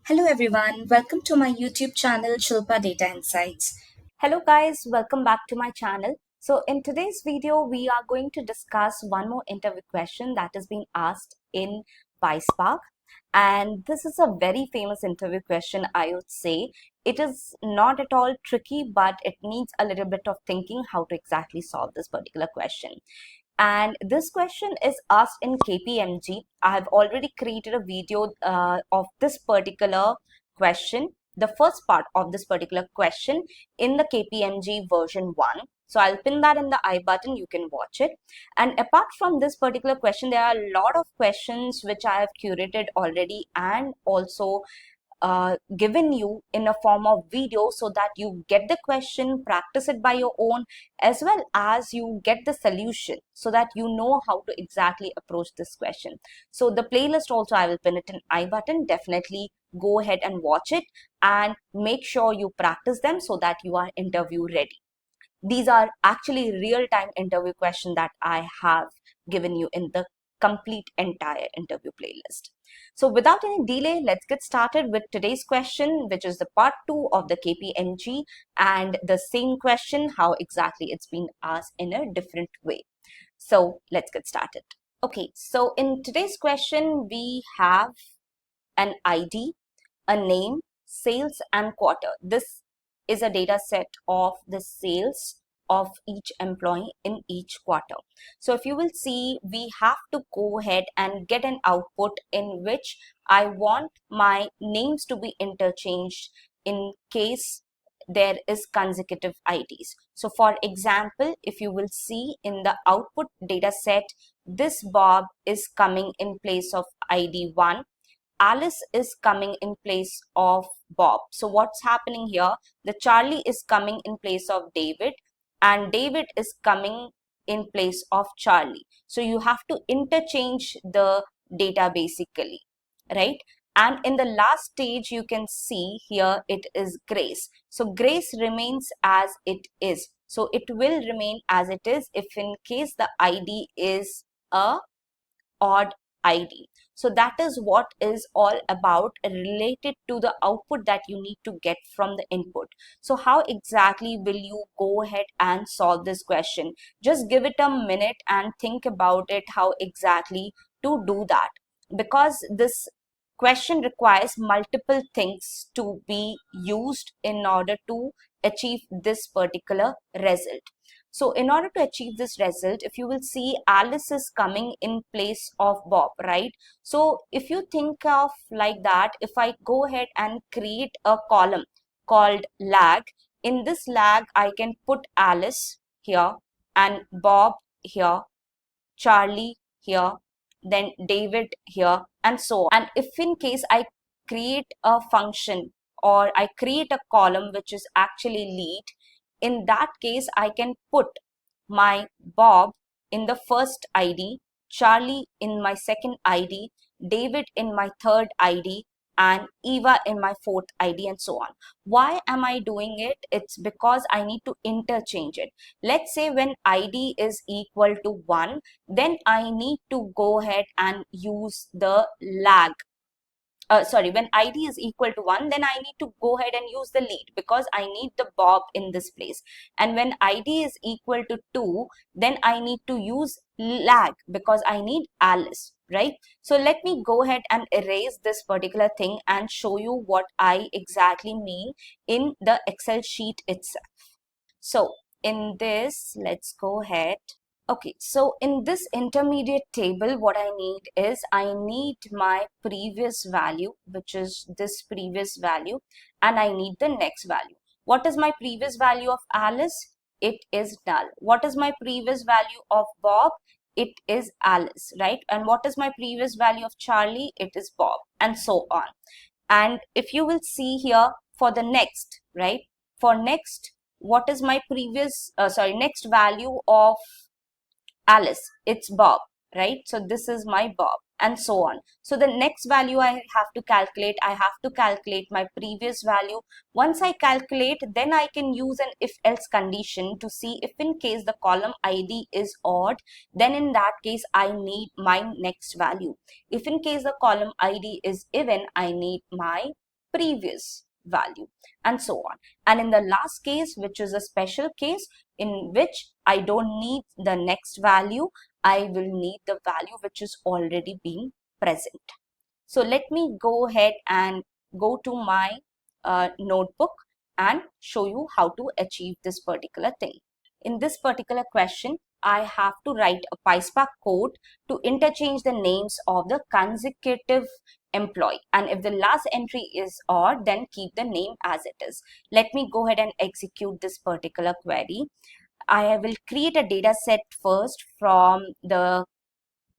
Hello everyone, welcome to my YouTube channel Shilpa Data Insights. Hello guys, welcome back to my channel. So in today's video, we are going to discuss one more interview question that has been asked in PySpark. And this is a very famous interview question, I would say. It is not at all tricky, but it needs a little bit of thinking how to exactly solve this particular question. And this question is asked in KPMG. I have already created a video of this particular question, the first part of this particular question in the KPMG version 1. So I'll pin that in the I button, you can watch it. And apart from this particular question, there are a lot of questions which I have curated already and also given you in a form of video so that you get the question, practice it by your own, as well as you get the solution so that you know how to exactly approach this question. So the playlist also, I will pin it in I button. Definitely go ahead and watch it and make sure you practice them so that you are interview ready. These are actually real-time interview questions that I have given you in the complete entire interview playlist. So without any delay, let's get started with today's question, which is the part 2 of the KPMG, and the same question, how exactly it's been asked in a different way. So let's get started. Okay, so in today's question, we have an ID, a name, sales, and quarter. This is a data set of the sales of each employee in each quarter. So if you will see, we have to go ahead and get an output in which I want my names to be interchanged in case there is consecutive IDs. So for example, if you will see in the output data set, this Bob is coming in place of ID 1. Alice is coming in place of Bob. So what's happening here? The Charlie is coming in place of David and David is coming in place of Charlie. So you have to interchange the data basically, right? And in the last stage, you can see here it is Grace. So Grace remains as it is. So it will remain as it is if in case the ID is a odd ID. So that is what is all about related to the output that you need to get from the input. So how exactly will you go ahead and solve this question? Just give it a minute and think about it, how exactly to do that. Because this question requires multiple things to be used in order to achieve this particular result. So in order to achieve this result, if you will see, Alice is coming in place of Bob, right? So if you think of like that, if I go ahead and create a column called lag, in this lag, I can put Alice here and Bob here, Charlie here, then David here, and so on. And if in case I create a function or I create a column which is actually lead, in that case, I can put my Bob in the first ID, Charlie in my second ID, David in my third ID, and Eva in my fourth ID, and so on. Why am I doing it? It's because I need to interchange it. Let's say when ID is equal to 1, then I need to go ahead and use the lag. When ID is equal to 1, then I need to go ahead and use the lead because I need the Bob in this place. And when ID is equal to 2, then I need to use lag because I need Alice, right? So let me go ahead and erase this particular thing and show you what I exactly mean in the Excel sheet itself. So in this, let's go ahead. Okay, so in this intermediate table, what I need is I need my previous value, which is this previous value, and I need the next value. What is my previous value of Alice? It is null. What is my previous value of Bob? It is Alice, right? And what is my previous value of Charlie? It is Bob, and so on. And if you will see here for the next, right? For next, what is my previous, next value of Alice? It's Bob, right? So this is my Bob, and so on. So the next value I have to calculate my previous value. Once I calculate, then I can use an if else condition to see if in case the column ID is odd, then in that case I need my next value. If in case the column ID is even, I need my previous value, and so on. And in the last case, which is a special case in which I don't need the next value, I will need the value which is already being present. So let me go ahead and go to my notebook and show you how to achieve this particular thing. In this particular question, I have to write a PySpark code to interchange the names of the consecutive employee. And if the last entry is odd, then keep the name as it is. Let me go ahead and execute this particular query. I will create a data set first from the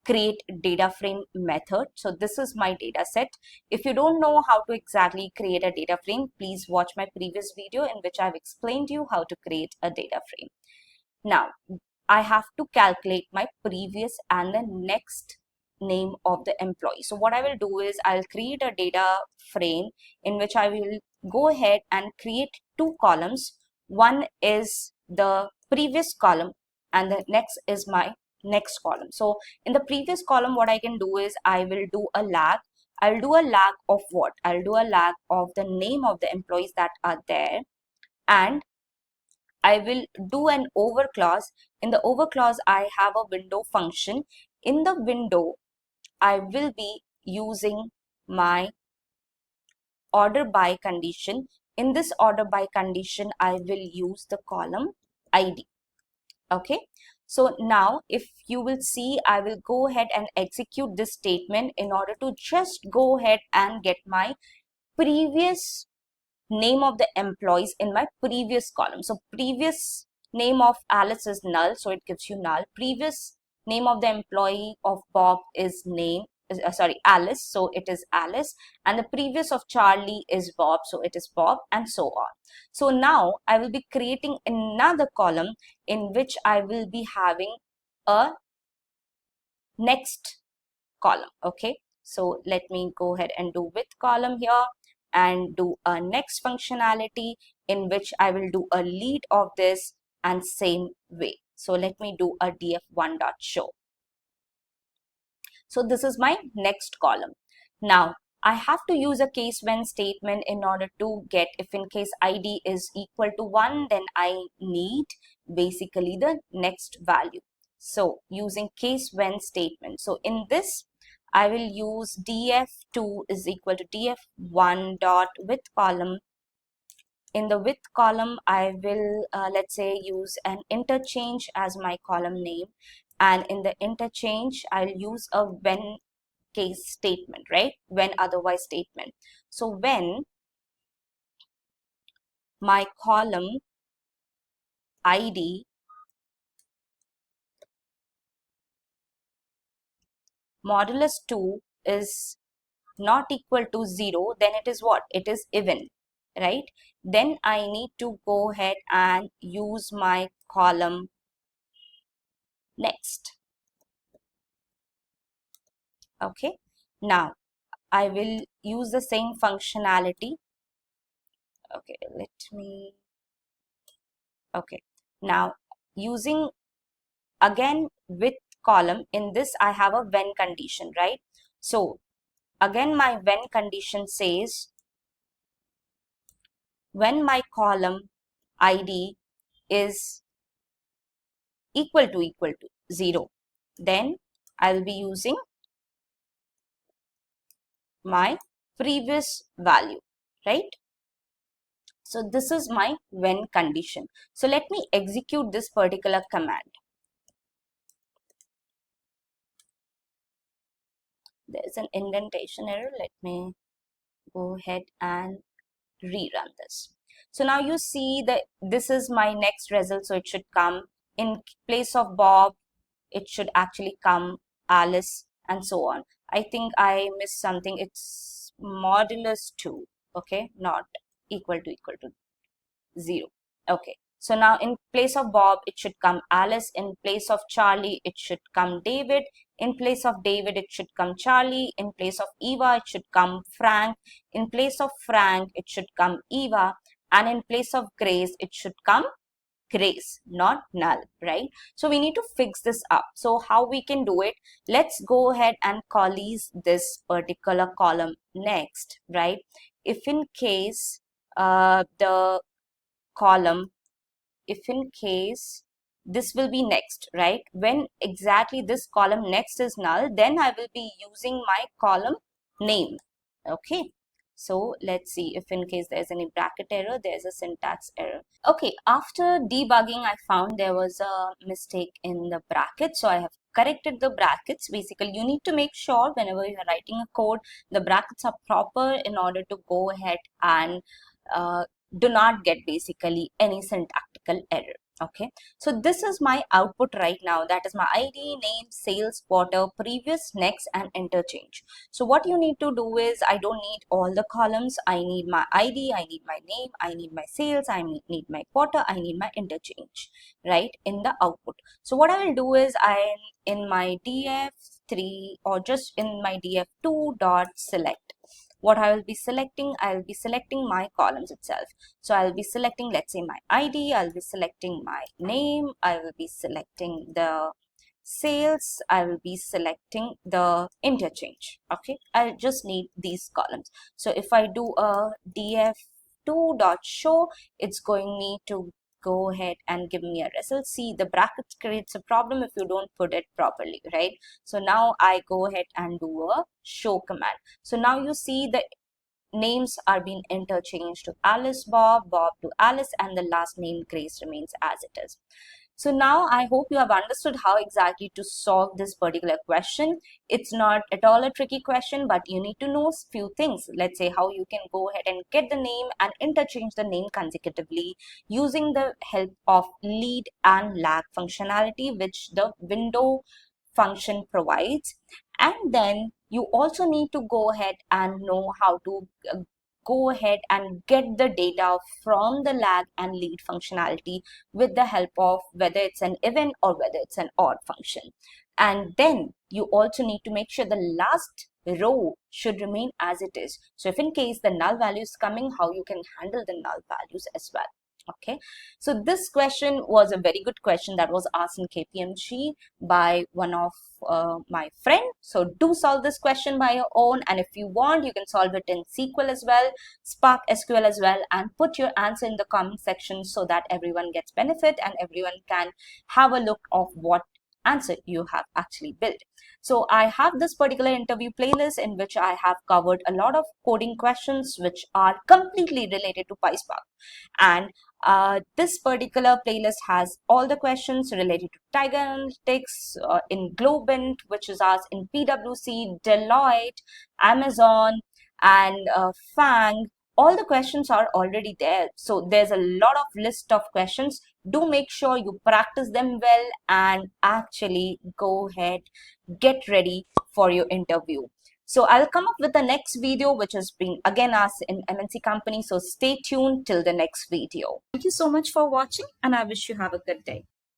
create data frame method. So this is my data set. If you don't know how to exactly create a data frame, please watch my previous video in which I've explained you how to create a data frame. Now, I have to calculate my previous and the next name of the employee. So what I will do is I'll create a data frame in which I will go ahead and create two columns. One is the previous column and the next is my next column. So in the previous column, what I can do is I will do a lag. I'll do a lag of what? I'll do a lag of the name of the employees that are there, and I will do an over clause. In the over clause, I have a window function. In the window, I will be using my order by condition. In this order by condition, I will use the column ID. Okay. So now if you will see, I will go ahead and execute this statement in order to just go ahead and get my previous name of the employees in my previous column. So previous name of Alice is null, so it gives you null. Previous name of the employee of Bob is Alice, so it is Alice. And the previous of Charlie is Bob, so it is Bob, and so on. So now I will be creating another column in which I will be having a next column. Okay, so let me go ahead and do with column here and do a next functionality in which I will do a lead of this and same way. So let me do a df1.show. So this is my next column. Now I have to use a case when statement in order to get, if in case ID is equal to 1, then I need basically the next value. So using case when statement. So in this, I will use df2 is equal to df1 dot with column. In the with column, I will let's say use an interchange as my column name, and in the interchange, I'll use a when case statement, right? When otherwise statement. So when my column ID modulus 2 is not equal to 0, then it is what? It is even, right? Then I need to go ahead and use my column next. Okay, now I will use the same functionality. Okay, okay, now using again with column, in this I have a when condition, right? So again my when condition says when my column ID is equal to 0, then I will be using my previous value, right? So this is my when condition. So let me execute this particular command. There's an indentation error. Let me go ahead and rerun this. So now you see that this is my next result. So it should come in place of Bob, it should actually come Alice, and so on. I think I missed something. It's modulus 2. Okay, not equal to 0. Okay, so now in place of Bob, it should come Alice. In place of Charlie, it should come David. In place of David, it should come Charlie. In place of Eva, it should come Frank. In place of Frank, it should come Eva. And in place of Grace, it should come Grace, not null, right? So we need to fix this up. So how we can do it? Let's go ahead and coalesce this particular column next, right? if in case the column, if in case this will be next, right? When exactly this column next is null, then I will be using my column name. Okay, so let's see if in case there's any bracket error, there's a syntax error. Okay, after debugging, I found there was a mistake in the bracket, so I have corrected the brackets. Basically, you need to make sure whenever you're writing a code, the brackets are proper in order to go ahead and do not get basically any syntactical error. Okay, so this is my output right now. That is my ID, name, sales, quarter, previous, next, and interchange. So what you need to do is, I don't need all the columns. I need my ID, I need my name, I need my sales, I need my quarter, I need my interchange, right, in the output. So what I will do is, I in my df3 or just in my df2 dot select, what I will be selecting, I will be selecting my columns itself. So I'll be selecting, let's say, my ID, I'll be selecting my name, I will be selecting the sales, I will be selecting the interchange. Okay, I just need these columns. So if I do a df2.show, it's going me to go ahead and give me a result. See, the bracket creates a problem if you don't put it properly, right? So now I go ahead and do a show command. So now you see the names are being interchanged to Alice, Bob, Bob to Alice, and the last name Grace remains as it is. So now I hope you have understood how exactly to solve this particular question. It's not at all a tricky question, but you need to know few things. Let's say how you can go ahead and get the name and interchange the name consecutively using the help of lead and lag functionality, which the window function provides. And then you also need to go ahead and know how to go ahead and get the data from the lag and lead functionality with the help of whether it's an even or whether it's an odd function. And then you also need to make sure the last row should remain as it is. So if in case the null value is coming, how you can handle the null values as well. Okay, so this question was a very good question that was asked in KPMG by one of my friend. So do solve this question by your own, and if you want, you can solve it in SQL as well, Spark SQL as well, and put your answer in the comment section so that everyone gets benefit and everyone can have a look of what answer you have actually built. So I have this particular interview playlist in which I have covered a lot of coding questions which are completely related to PySpark. And this particular playlist has all the questions related to Tiger Analytics, in Globant, which is asked in PwC, Deloitte, Amazon, and Fang. All the questions are already there. So there's a lot of list of questions. Do make sure you practice them well and actually go ahead, get ready for your interview. So I'll come up with the next video, which has been again asked in MNC company. So stay tuned till the next video. Thank you so much for watching, and I wish you have a good day.